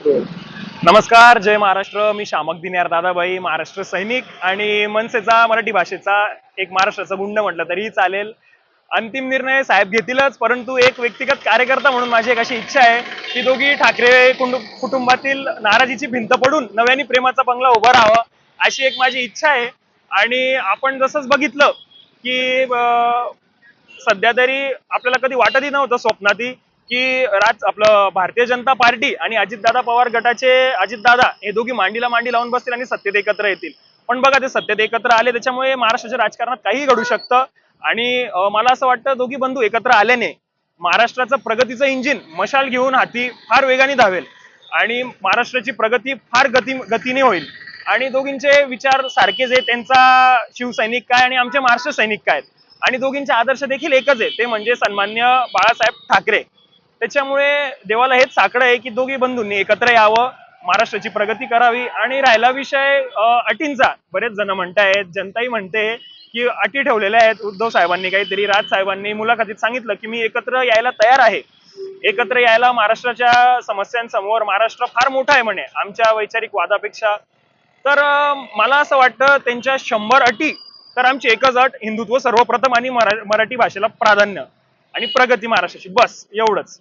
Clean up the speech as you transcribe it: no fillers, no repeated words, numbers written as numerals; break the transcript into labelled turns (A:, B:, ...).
A: नमस्कार, जय महाराष्ट्र. मी शामक दिन्यार दादाभाई, महाराष्ट्र सैनिक आणि मनसेचा मराठी भाषेचा एक महाराष्ट्राचा गुंड म्हटलं तरीही चालेल. अंतिम निर्णय साहेब घेतीलच, परंतु एक व्यक्तिगत कार्यकर्ता म्हणून माझी एक अशी इच्छा आहे की दोघी ठाकरे कुटुंबातील नाराजीची भिंत पडून नव्याने प्रेमाचा बंगला उभा राहावा, अशी एक माझी इच्छा आहे. आणि आपण जसंच बघितलं की सध्या तरी आपल्याला कधी वाटतही नव्हतं स्वप्नातही की आपलं भारतीय जनता पार्टी आणि अजितदादा पवार गटाचे अजितदादा हे दोघी मांडीला मांडी लावून बसतील आणि सत्तेत एकत्र येतील. पण बघा, ते सत्तेत एकत्र आले, त्याच्यामुळे महाराष्ट्राच्या राजकारणात काही घडू शकतं. आणि मला असं वाटतं दोघी बंधू एकत्र आल्याने महाराष्ट्राचं प्रगतीचं इंजिन मशाल घेऊन हाती फार वेगाने धावेल आणि महाराष्ट्राची प्रगती फार गतीने होईल. आणि दोघींचे विचार सारखेच आहे. त्यांचा शिवसैनिक काय आणि आमचे महाराष्ट्र सैनिक काय, आणि दोघींचे आदर्श देखील एकच आहे, ते म्हणजे सन्मान्य बाळासाहेब ठाकरे. त्याच्यामुळे देवाला हेच साकडं आहे की दोघी बंधूंनी एकत्र यावं, महाराष्ट्राची प्रगती करावी. आणि राहिला विषय अटींचा, बरेच जण म्हणतायत, जनताही म्हणते की अटी ठेवलेल्या आहेत उद्धव साहेबांनी, काहीतरी राज साहेबांनी मुलाखतीत सांगितलं की मी एकत्र यायला तयार आहे. एकत्र यायला महाराष्ट्राच्या समस्यांसमोर महाराष्ट्र फार मोठा आहे म्हणे आमच्या वैचारिक वादापेक्षा. तर मला असं वाटतं त्यांच्या 100 अटी, तर आमची एकच अट, हिंदुत्व सर्वप्रथम आणि मराठी भाषेला प्राधान्य आणि प्रगती महाराष्ट्राची, बस एवढंच.